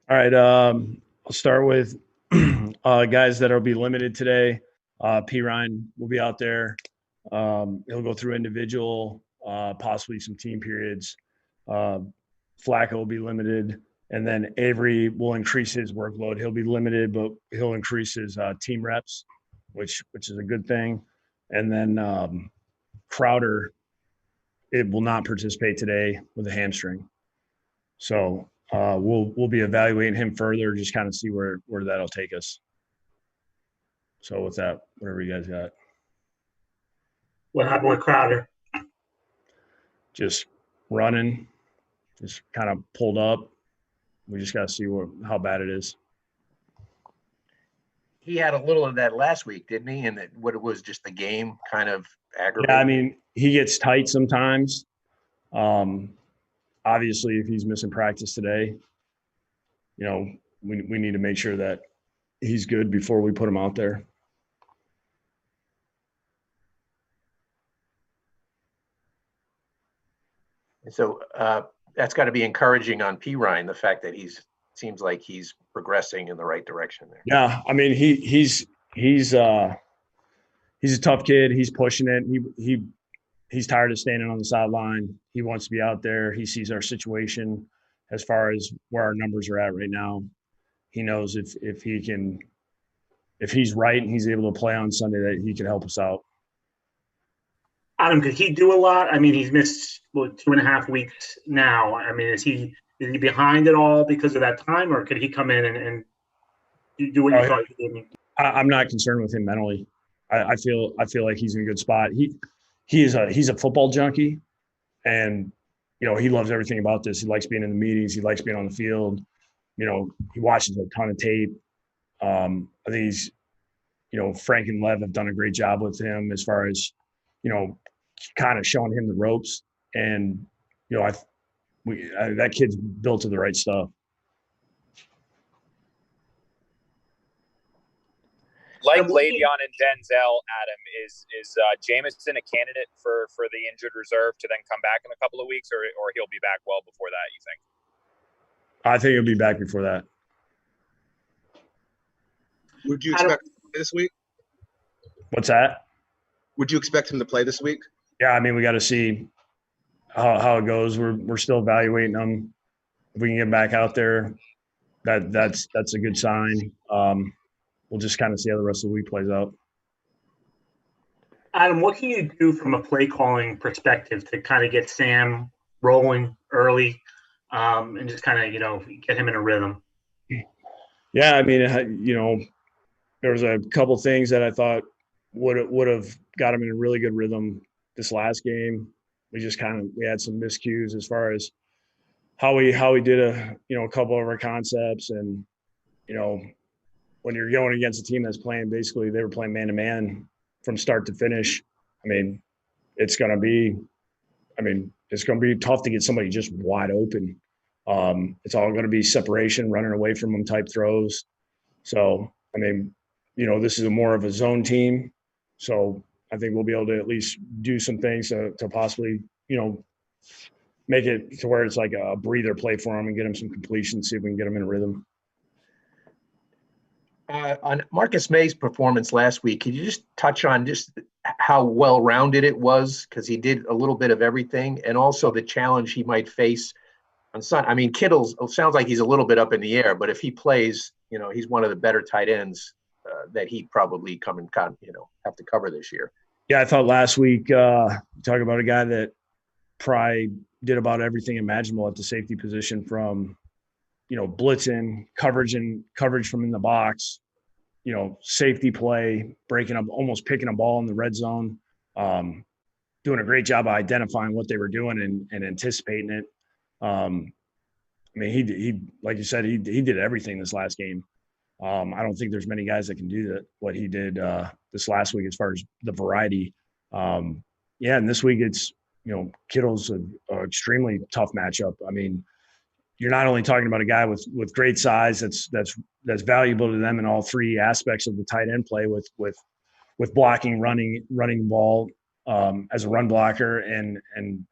All right. I'll start with guys that'll be limited today. P. Ryan will be out there. He'll go through individual, possibly some team periods. Uh, Flacco will be limited. And then Avery will increase his workload. He'll be limited, but he'll increase his team reps, which is a good thing. And then Crowder, it will not participate today with a hamstring. So we'll be evaluating him further, just kind of see where that'll take us. So with that, whatever you guys got. What happened with Crowder? Just running, just kind of pulled up. We just got to see how bad it is. He had a little of that last week, didn't he? And what it was just the game kind of aggravated. Yeah, I mean, he gets tight sometimes. Obviously, if he's missing practice today, we need to make sure that he's good before we put him out there. So that's got to be encouraging on P. Ryan, the fact that seems like he's progressing in the right direction there. Yeah, I mean he's a tough kid. He's pushing it. He's tired of standing on the sideline. He wants to be out there. He sees our situation as far as where our numbers are at right now. He knows if he's right and he's able to play on Sunday, that he can help us out. Adam, could he do a lot? I mean, he's missed 2.5 weeks now. I mean, is he behind at all because of that time, or could he come in and do what you thought he did? I'm not concerned with him mentally. I feel like he's in a good spot. He's a football junkie, and he loves everything about this. He likes being in the meetings. He likes being on the field. He watches a ton of tape. I think he's, Frank and Lev have done a great job with him as far as, kind of showing him the ropes. And, that kid's built to the right stuff. Like Le'Veon and Denzel, Adam, is Jameson a candidate for the injured reserve to then come back in a couple of weeks, or he'll be back well before that, you think? I think he'll be back before that. Would you expect him to play this week? What's that? Would you expect him to play this week? Yeah, I mean, we got to see how it goes. We're still evaluating him. If we can get back out there, that's a good sign. We'll just kind of see how the rest of the week plays out. Adam, what can you do from a play calling perspective to kind of get Sam rolling early, and just kind of get him in a rhythm? Yeah, I mean, there was a couple things that I thought would have got him in a really good rhythm this last game. We had some miscues as far as how we did a couple of our concepts, and when you're going against a team that's playing, basically they were playing man to man from start to finish. I mean, it's going to be tough to get somebody just wide open. It's all going to be separation, running away from them type throws. So, I mean, this is more of a zone team. So I think we'll be able to at least do some things to possibly, make it to where it's like a breather play for them and get them some completion, see if we can get them in a rhythm. On Marcus May's performance last week, could you just touch on just how well-rounded it was? Because he did a little bit of everything, and also the challenge he might face on Sunday. I mean, Kittle's sounds like he's a little bit up in the air, but if he plays, he's one of the better tight ends that he probably have to cover this year. Yeah, I thought last week, talk about a guy that probably did about everything imaginable at the safety position, from blitzing, coverage from in the box, safety play, breaking up, almost picking a ball in the red zone, doing a great job of identifying what they were doing and anticipating it. I mean, he like you said, he did everything this last game. I don't think there's many guys that can do that, what he did this last week as far as the variety. And this week it's, Kittle's an extremely tough matchup. I mean, you're not only talking about a guy with great size that's valuable to them in all three aspects of the tight end play, with blocking, running the ball as a run blocker and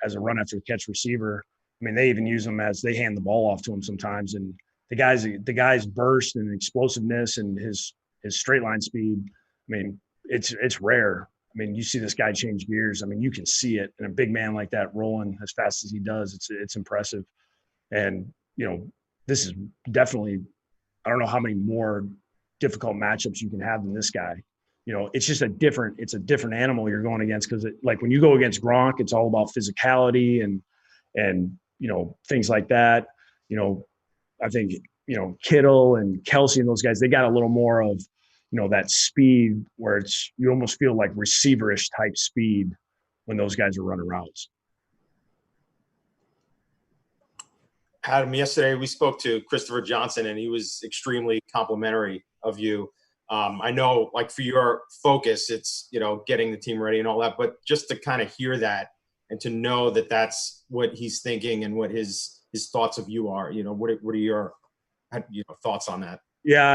as a run after the catch receiver. I mean, they even use him as they hand the ball off to him sometimes, and the guy's burst and explosiveness and his straight line speed. I mean, it's rare. I mean, you see this guy change gears. I mean, you can see it. And a big man like that rolling as fast as he does, it's impressive. And, this is definitely, I don't know how many more difficult matchups you can have than this guy. It's just a different animal you're going against, because like when you go against Gronk, it's all about physicality and things like that. I think, Kittle and Kelsey and those guys, they got a little more of, that speed where you almost feel like receiverish type speed when those guys are running routes. Adam, yesterday we spoke to Christopher Johnson, and he was extremely complimentary of you. I know, like, for your focus, it's, getting the team ready and all that, but just to kind of hear that and to know that that's what he's thinking and what his thoughts of you are, what are your thoughts on that? Yeah,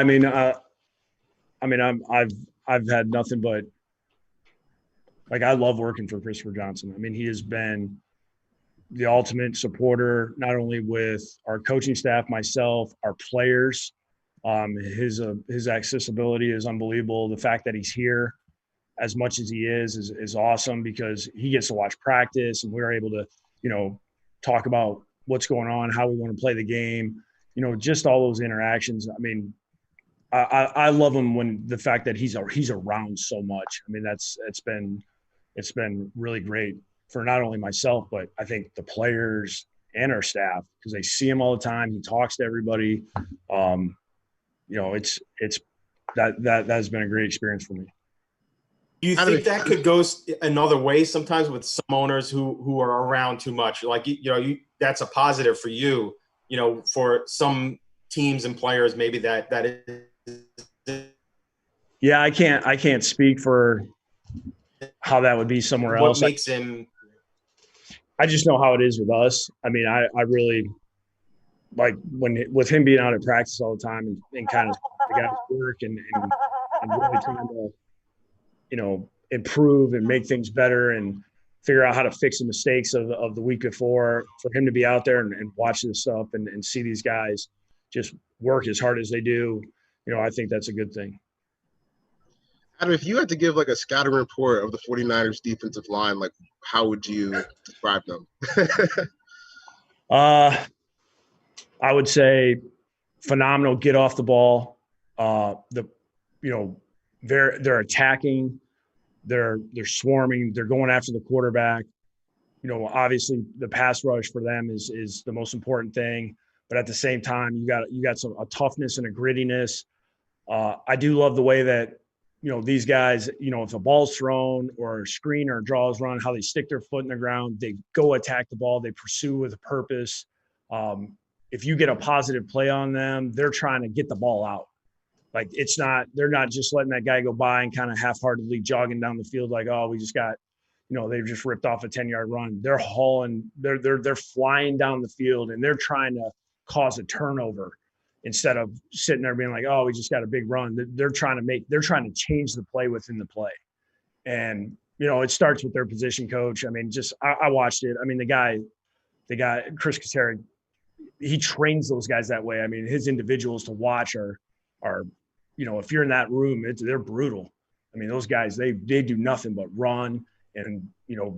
I've had nothing but, like, I love working for Christopher Johnson. I mean, he has been the ultimate supporter, not only with our coaching staff, myself, our players. His accessibility is unbelievable. The fact that he's here as much as he is awesome, because he gets to watch practice and we're able to, talk about what's going on, how we want to play the game, just all those interactions. I mean, I love him when the fact that he's around so much. I mean, it's been really great for not only myself, but I think the players and our staff, because they see him all the time. He talks to everybody. It's that has been a great experience for me. Do you think that could go another way sometimes with some owners who are around too much? Like, that's a positive for you, for some teams and players, maybe that is. Yeah, I can't speak for how that would be somewhere else. What makes him? I just know how it is with us. I mean, I really like with him being out at practice all the time and kind of the guy's work and really trying to, improve and make things better and figure out how to fix the mistakes of the week before, for him to be out there and watch this stuff and see these guys just work as hard as they do. I think that's a good thing. Adam, if you had to give like a scouting report of the 49ers defensive line, like how would you describe them? I would say phenomenal. Get off the ball. They're attacking. They're swarming. They're going after the quarterback. Obviously the pass rush for them is the most important thing. But at the same time, you got a toughness and a grittiness. I do love the way that, these guys, if a ball's thrown or a screen or a draw is run, how they stick their foot in the ground, they go attack the ball, they pursue with a purpose. If you get a positive play on them, they're trying to get the ball out. Like, they're not just letting that guy go by and kind of half-heartedly jogging down the field like, oh, we just got, they've just ripped off a 10-yard run. They're hauling, they're flying down the field and they're trying to cause a turnover instead of sitting there being like, oh, we just got a big run. They're trying to change the play within the play. And, it starts with their position coach. I mean, I watched it. I mean, the guy, Chris Kateri, he trains those guys that way. I mean, his individuals to watch are, if you're in that room, they're brutal. I mean, those guys, they do nothing but run. And,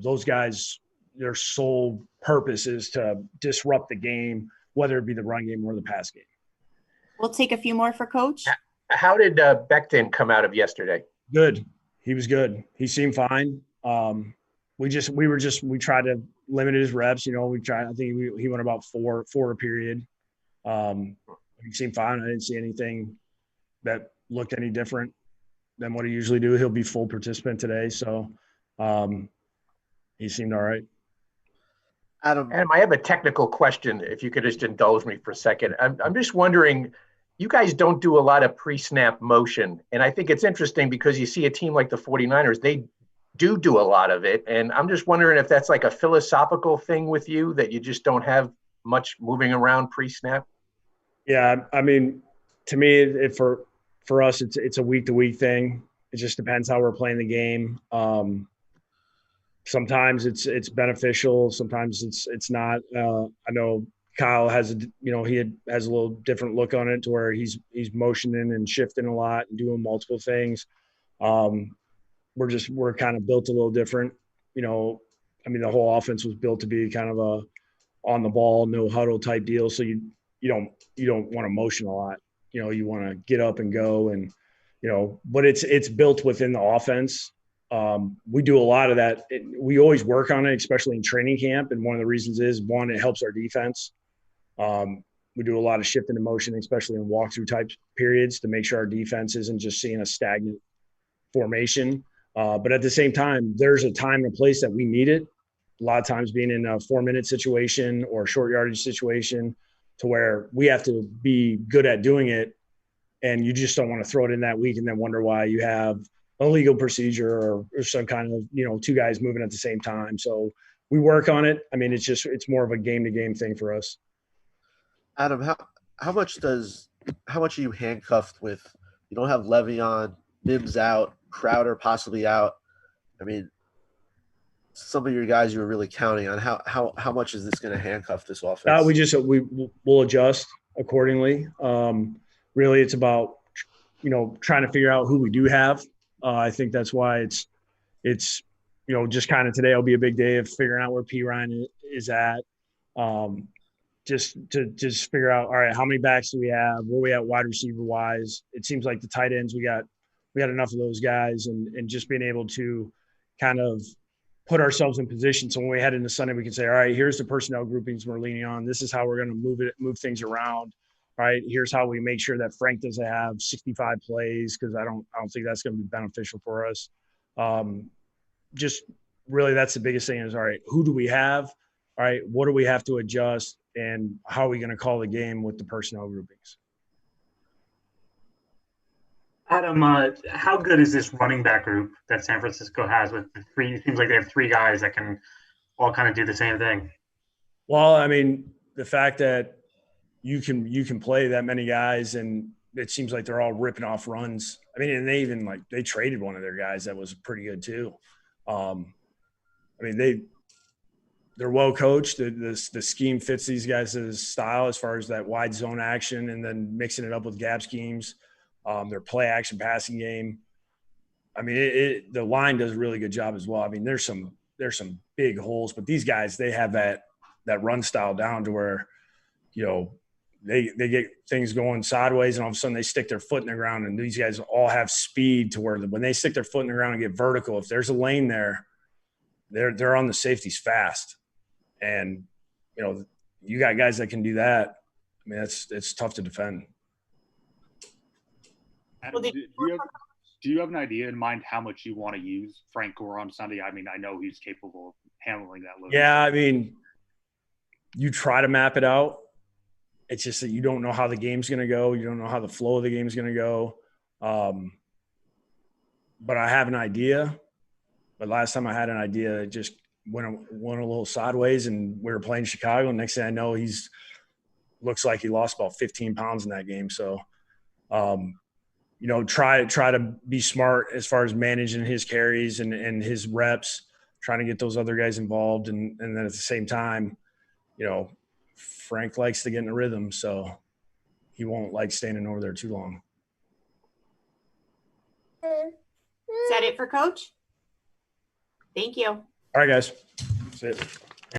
those guys, their sole purpose is to disrupt the game, whether it be the run game or the pass game. We'll take a few more for Coach. How did Becton come out of yesterday? Good. He was good. He seemed fine. We tried to limit his reps. I think he went about four a period. He seemed fine. I didn't see anything that looked any different than what he usually do. He'll be full participant today. So he seemed all right. Adam, I have a technical question, if you could just indulge me for a second. I'm just wondering, you guys don't do a lot of pre-snap motion, and I think it's interesting because you see a team like the 49ers, they do a lot of it, and I'm just wondering if that's like a philosophical thing with you, that you just don't have much moving around pre-snap? Yeah, I mean, to me, for us, it's a week-to-week thing. It just depends how we're playing the game. Sometimes it's beneficial. Sometimes it's not. I know Kyle has has a little different look on it to where he's motioning and shifting a lot and doing multiple things. We're kind of built a little different. The whole offense was built to be kind of a on the ball, no huddle type deal. So you don't want to motion a lot. You want to get up and go, and but it's built within the offense. We do a lot of that. We always work on it, especially in training camp. And one of the reasons is, one, it helps our defense. We do a lot of shifting and motion, especially in walkthrough type periods, to make sure our defense isn't just seeing a stagnant formation. But at the same time, there's a time and a place that we need it. A lot of times being in a 4-minute situation or short yardage situation to where we have to be good at doing it. And you just don't want to throw it in that week and then wonder why you have a legal procedure or some kind of, 2 guys moving at the same time. So we work on it. It's more of a game-to-game thing for us. Adam, how much are you handcuffed with? You don't have Le'Veon, Mims out, Crowder possibly out. Some of your guys you were really counting on. How much is this going to handcuff this offense? We'll adjust accordingly. Really, it's about trying to figure out who we do have. I think that's why it's just kind of today will be a big day of figuring out where P. Ryan is at. Just figure out, all right, how many backs do we have? Where are we at wide receiver wise? It seems like the tight ends, we got enough of those guys, and just being able to kind of put ourselves in position. So when we head into Sunday, we can say, all right, here's the personnel groupings we're leaning on. This is how we're going to move things around. All right, here's how we make sure that Frank doesn't have 65 plays, because I don't think that's going to be beneficial for us. Just really, that's the biggest thing is, all right, who do we have? All right, what do we have to adjust, and how are we going to call the game with the personnel groupings? Adam, how good is this running back group that San Francisco has with the 3? It seems like they have 3 guys that can all kind of do the same thing. Well, the fact that you can play that many guys, and it seems like they're all ripping off runs. And they even they traded one of their guys that was pretty good too. They're well coached. The scheme fits these guys' style as far as that wide zone action, and then mixing it up with gap schemes. Their play action passing game. The line does a really good job as well. There's some big holes, but these guys, they have that run style down to where, they get things going sideways, and all of a sudden they stick their foot in the ground, and these guys all have speed to where when they stick their foot in the ground and get vertical, if there's a lane there, they're on the safeties fast. And, you got guys that can do that. It's tough to defend. Adam, do you have an idea in mind how much you want to use Frank Gore on Sunday? I know he's capable of handling that load. Yeah, you try to map it out. It's just that you don't know how the game's going to go. You don't know how the flow of the game's going to go. But I have an idea. But last time I had an idea, it just went a little sideways, and we were playing Chicago. And next thing I know, looks like he lost about 15 pounds in that game. So, try to be smart as far as managing his carries and his reps, trying to get those other guys involved. And then at the same time, Frank likes to get in a rhythm, so he won't like standing over there too long. Is that it for Coach? Thank you. All right, guys. That's it.